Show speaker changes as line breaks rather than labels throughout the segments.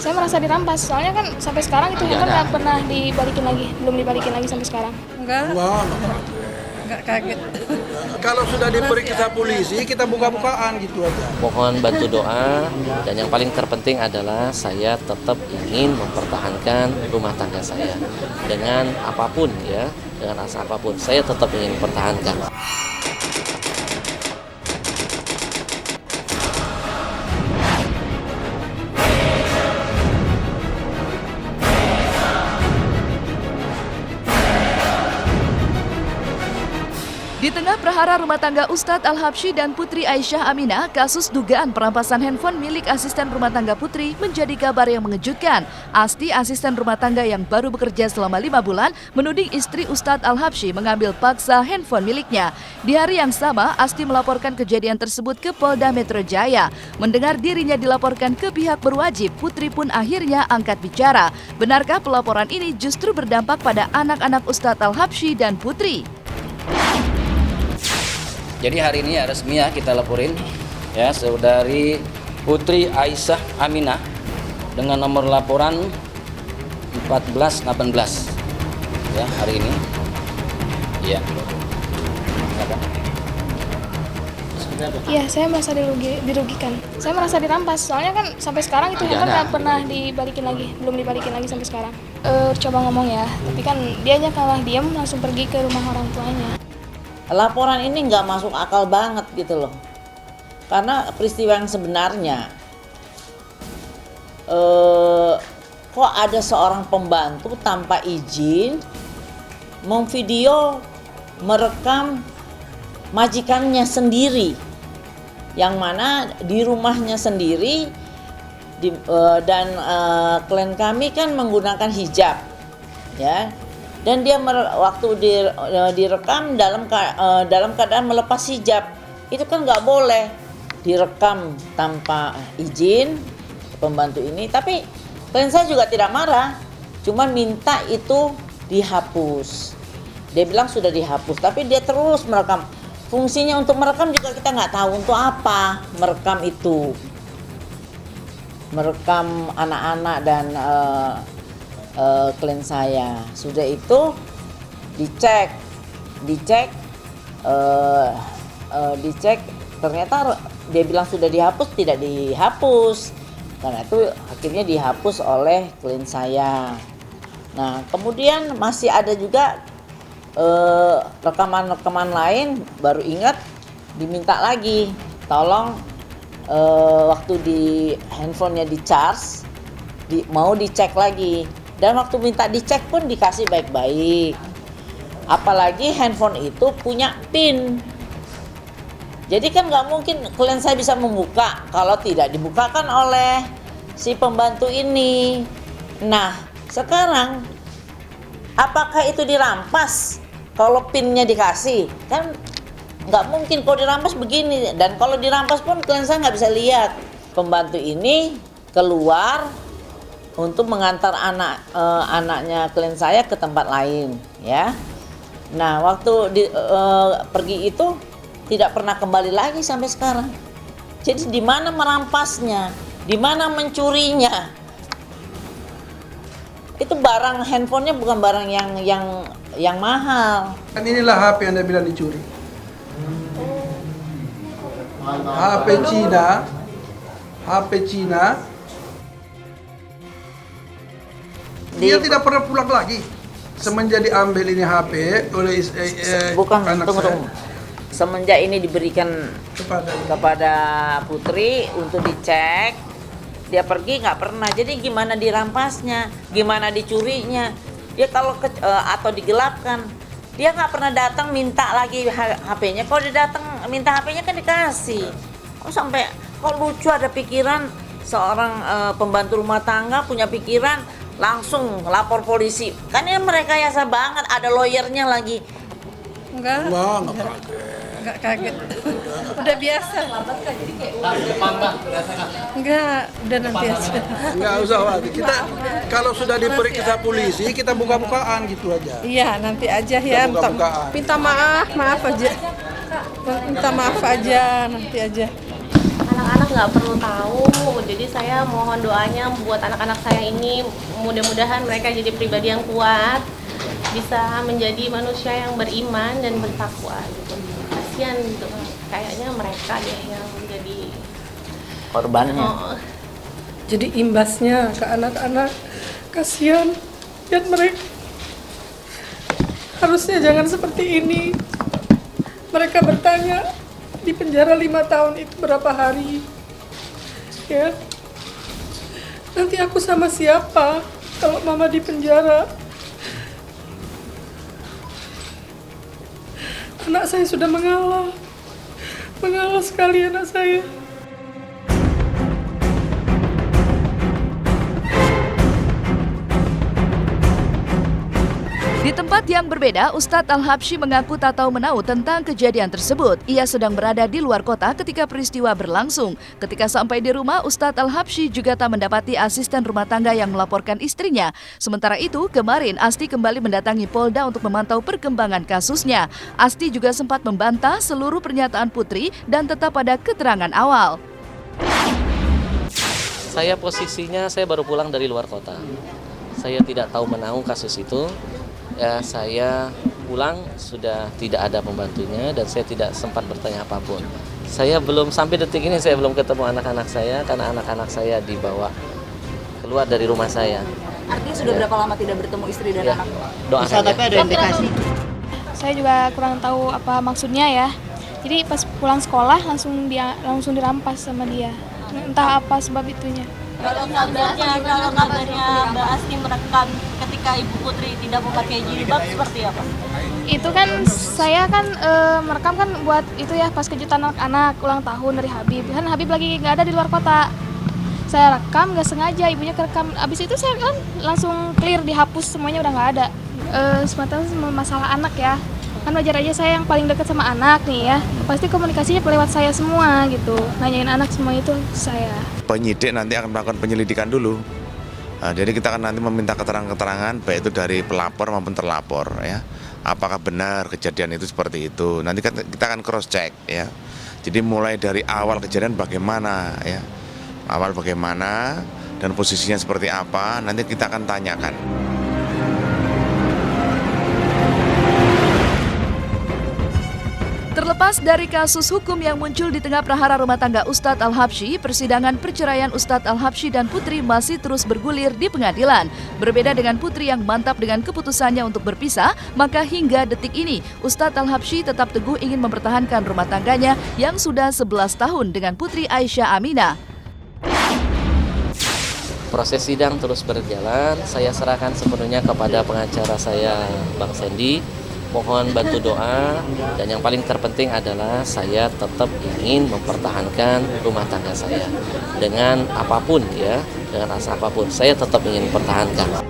Saya merasa dirampas, soalnya kan sampai sekarang itu handphone nggak pernah dibalikin lagi, belum dibalikin lagi sampai sekarang.
Enggak kaget.
Kalau sudah diperiksa polisi, kita buka-bukaan gitu aja.
Mohon bantu doa, dan yang paling terpenting adalah saya tetap ingin mempertahankan rumah tangga saya dengan apapun ya, dengan rasa apapun saya tetap ingin mempertahankan.
Di tengah prahara rumah tangga Ustadz Al-Habsyi dan Putri Aisyah Aminah, kasus dugaan perampasan handphone milik asisten rumah tangga Putri menjadi kabar yang mengejutkan. Asti, asisten rumah tangga yang baru bekerja selama 5 bulan, menuding istri Ustadz Al-Habsyi mengambil paksa handphone miliknya. Di hari yang sama, Asti melaporkan kejadian tersebut ke Polda Metro Jaya. Mendengar dirinya dilaporkan ke pihak berwajib, Putri pun akhirnya angkat bicara. Benarkah pelaporan ini justru berdampak pada anak-anak Ustadz Al-Habsyi dan Putri?
Jadi hari ini ya resmi ya kita laporin ya saudari Putri Aisyah Aminah dengan nomor laporan 1418 ya hari ini. Ya.
Iya, saya merasa dirugikan. Saya merasa dirampas, soalnya kan sampai sekarang itu handphone nggak pernah dibalikin lagi, belum dibalikin lagi sampai sekarang. Coba ngomong ya, tapi kan dianya kalah diam langsung pergi ke rumah orang tuanya.
Laporan ini nggak masuk akal banget gitu loh, karena peristiwa yang sebenarnya kok ada seorang pembantu tanpa izin memvideo merekam majikannya sendiri, yang mana di rumahnya sendiri dan klien kami kan menggunakan hijab ya. Dan dia waktu direkam dalam keadaan melepas hijab, itu kan nggak boleh direkam tanpa izin pembantu ini. Tapi klien saya juga tidak marah, cuma minta itu dihapus. Dia bilang sudah dihapus, tapi dia terus merekam. Fungsinya untuk merekam juga kita nggak tahu untuk apa merekam itu, merekam anak-anak dan klien saya. Sudah itu dicek ternyata dia bilang sudah dihapus, tidak dihapus. Karena itu akhirnya dihapus oleh klien saya. Nah kemudian masih ada juga rekaman lain, baru ingat diminta lagi tolong waktu di handphonenya di charge mau dicek lagi. Dan waktu minta dicek pun dikasih baik-baik. Apalagi handphone itu punya PIN. Jadi kan nggak mungkin klien saya bisa membuka kalau tidak dibukakan oleh si pembantu ini. Nah, sekarang apakah itu dirampas kalau PIN-nya dikasih? Kan nggak mungkin kalau dirampas begini. Dan kalau dirampas pun klien saya nggak bisa lihat. Pembantu ini keluar untuk mengantar anaknya klien saya ke tempat lain ya. Nah waktu pergi itu tidak pernah kembali lagi sampai sekarang. Jadi di mana merampasnya, di mana mencurinya? Itu barang handphonenya bukan barang yang mahal.
Kan inilah HP yang Anda bilang dicuri. HP Cina. Dia tidak pernah pulang lagi semenjak diambil ini HP oleh anak saya.
Semenjak ini diberikan kepada Putri untuk dicek, dia pergi nggak pernah. Jadi gimana dirampasnya, gimana dicurinya? Dia kalau atau digelapkan, dia nggak pernah datang minta lagi HP-nya. Kalau dia datang minta HP-nya kan dikasih. Kok lucu ada pikiran seorang pembantu rumah tangga punya pikiran langsung lapor polisi. Kan ini merekayasa banget, ada lawyernya lagi.
Enggak kaget. Udah biasa. Enggak, udah nanti aja.
Enggak usah khawatir. Kita kalau sudah diperiksa polisi, kita buka-bukaan gitu aja.
Iya, nanti aja ya. Minta maaf aja. Minta maaf aja, nanti aja.
Anak-anak
nggak perlu tahu. Jadi saya mohon doanya buat anak-anak saya ini, mudah-mudahan mereka jadi pribadi yang kuat, bisa menjadi manusia yang beriman dan bertakwa gitu. Kasihan gitu, kayaknya mereka deh yang menjadi
Korbannya.
Jadi imbasnya ke anak-anak, kasihan lihat mereka. Harusnya jangan seperti ini. Mereka bertanya di penjara 5 tahun itu berapa hari? Ya. Nanti aku sama siapa kalau mama di penjara? Anak saya sudah mengalah. Mengalah sekali anak saya.
Di tempat yang berbeda, Ustadz Al-Habsyi mengaku tak tahu menahu tentang kejadian tersebut. Ia sedang berada di luar kota ketika peristiwa berlangsung. Ketika sampai di rumah, Ustadz Al-Habsyi juga tak mendapati asisten rumah tangga yang melaporkan istrinya. Sementara itu, kemarin Asti kembali mendatangi Polda untuk memantau perkembangan kasusnya. Asti juga sempat membantah seluruh pernyataan Putri dan tetap pada keterangan awal.
Saya posisinya saya baru pulang dari luar kota. Saya tidak tahu menahu kasus itu. Ya, saya pulang sudah tidak ada pembantunya dan saya tidak sempat bertanya apapun. Saya belum sampai detik ini saya belum ketemu anak-anak saya karena anak-anak saya dibawa keluar dari rumah saya.
Artinya sudah berapa lama tidak bertemu istri dan anak?
Doakan
Tapi ada indikasi.
Saya juga kurang tahu apa maksudnya ya. Jadi pas pulang sekolah langsung dirampas sama dia. Entah apa sebab itunya.
Kalau kabarnya Mbak Asti merekam ketika Ibu Putri tidak memakai jilbab seperti apa?
Itu kan saya kan merekam kan buat itu ya pas kejutan anak-anak ulang tahun dari Habib. Kan Habib lagi nggak ada di luar kota. Saya rekam nggak sengaja, ibunya kerekam. Abis itu saya kan langsung clear, dihapus semuanya udah nggak ada. Semata masalah anak ya. Kan wajar aja saya yang paling dekat sama anak nih ya. Pasti komunikasinya lewat saya semua gitu. Nanyain anak semua itu saya.
Penyidik nanti akan melakukan penyelidikan dulu. Nah, jadi kita akan nanti meminta keterangan-keterangan baik itu dari pelapor maupun terlapor ya. Apakah benar kejadian itu seperti itu? Nanti kita akan cross check ya. Jadi mulai dari awal kejadian bagaimana ya. Awal bagaimana dan posisinya seperti apa nanti kita akan tanyakan.
Terlepas dari kasus hukum yang muncul di tengah prahara rumah tangga Ustadz Al-Habsyi, persidangan perceraian Ustadz Al-Habsyi dan Putri masih terus bergulir di pengadilan. Berbeda dengan Putri yang mantap dengan keputusannya untuk berpisah, maka hingga detik ini Ustadz Al-Habsyi tetap teguh ingin mempertahankan rumah tangganya yang sudah 11 tahun dengan Putri Aisyah Aminah.
Proses sidang terus berjalan, saya serahkan sepenuhnya kepada pengacara saya, Bang Sandy. Mohon bantu doa dan yang paling terpenting adalah saya tetap ingin mempertahankan rumah tangga saya dengan apapun ya, dengan rasa apapun saya tetap ingin mempertahankan.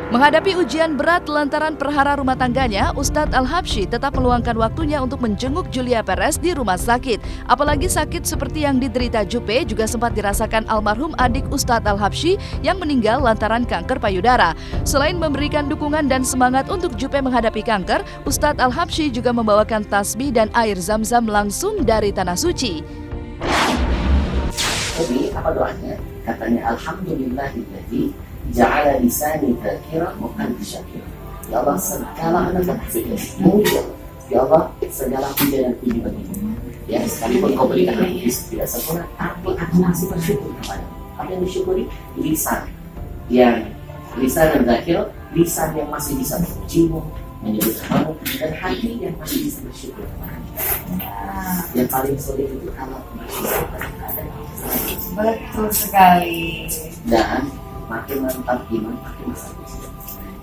Menghadapi ujian berat lantaran perhara rumah tangganya, Ustadz Al-Habsyi tetap meluangkan waktunya untuk menjenguk Julia Perez di rumah sakit. Apalagi sakit seperti yang diderita Jupe juga sempat dirasakan almarhum adik Ustadz Al-Habsyi yang meninggal lantaran kanker payudara. Selain memberikan dukungan dan semangat untuk Jupe menghadapi kanker, Ustadz Al-Habsyi juga membawakan tasbih dan air zam-zam langsung dari Tanah Suci.
Jadi apa doanya? Katanya alhamdulillahilladzi ja'ala lisani dzakira wa qalbi syakira. Ya Allah, segala anak pujianmu ya Allah, segala pujian dan puji bagimu. Ya, sekalipun kau berikan aku tidak sempurna, tapi aku masih bersyukur kepadamu. Apa yang disyukuri? Lisan yang lisan dan dzakir, lisan yang masih bisa memujimu, menyebut namamu, dan hati yang masih bisa bersyukur kepadamu. Yang paling sulit itu kalau betul sekali. Dan makin mantap iman, makin besar.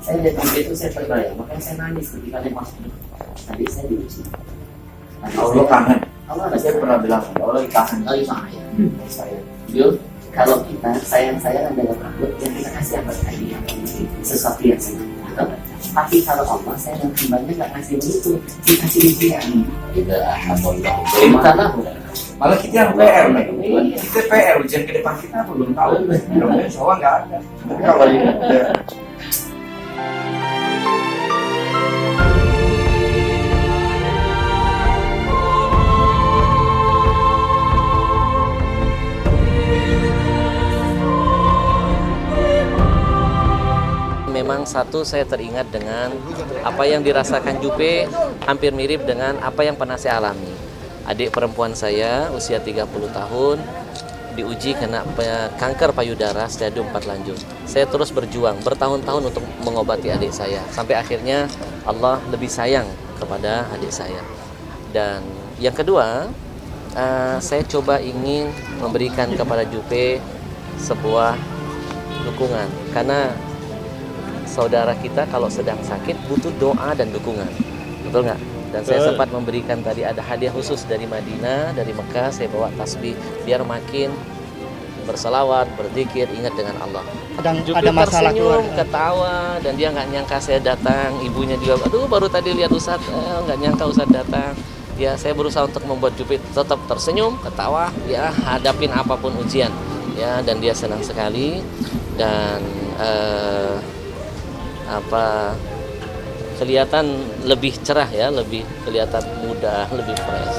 Saya lihat video itu saya terbayang, makanya saya nangis ketika dia masuk. Tadi saya diuji. Allah kangen. Allah ada saya pernah bilang, Allah kangen. Allah kangen. Saya. Yuk, kalau kita sayang-sayang dalam rambut, yang kita kasih apa tadi? Sesuatu yang senang. Tapi kalau Allah sayang hambanya nggak ngasih itu, dikasih ujian. Tidak, alhamdulillah. Minta tahu.
Malah kita yang PR nih, kita PR ujian ke depan kita belum tahu. Mudah-mudahan insya Allah nggak ada. Tapi kalau ini ya.
Memang satu, saya teringat dengan apa yang dirasakan Jupe hampir mirip dengan apa yang pernah saya alami. Adik perempuan saya usia 30 tahun diuji kena kanker payudara stadium 4 lanjut. Saya terus berjuang bertahun-tahun untuk mengobati adik saya. Sampai akhirnya Allah lebih sayang kepada adik saya. Dan yang kedua, saya coba ingin memberikan kepada Jupe sebuah dukungan. Karena saudara kita kalau sedang sakit butuh doa dan dukungan, betul nggak? Dan saya sempat memberikan tadi ada hadiah khusus dari Madinah, dari Mekah, saya bawa tasbih biar makin berselawat, berzikir, ingat dengan Allah. Ada masalah tersenyum, ketawa, dan dia nggak nyangka saya datang. Ibunya juga, aduh baru tadi lihat Ustadz, nggak nyangka Ustadz datang. Ya saya berusaha untuk membuat Jupe tetap tersenyum, ketawa, ya hadapin apapun ujian, ya, dan dia senang sekali. Dan kelihatan lebih cerah ya, lebih kelihatan muda, lebih fresh.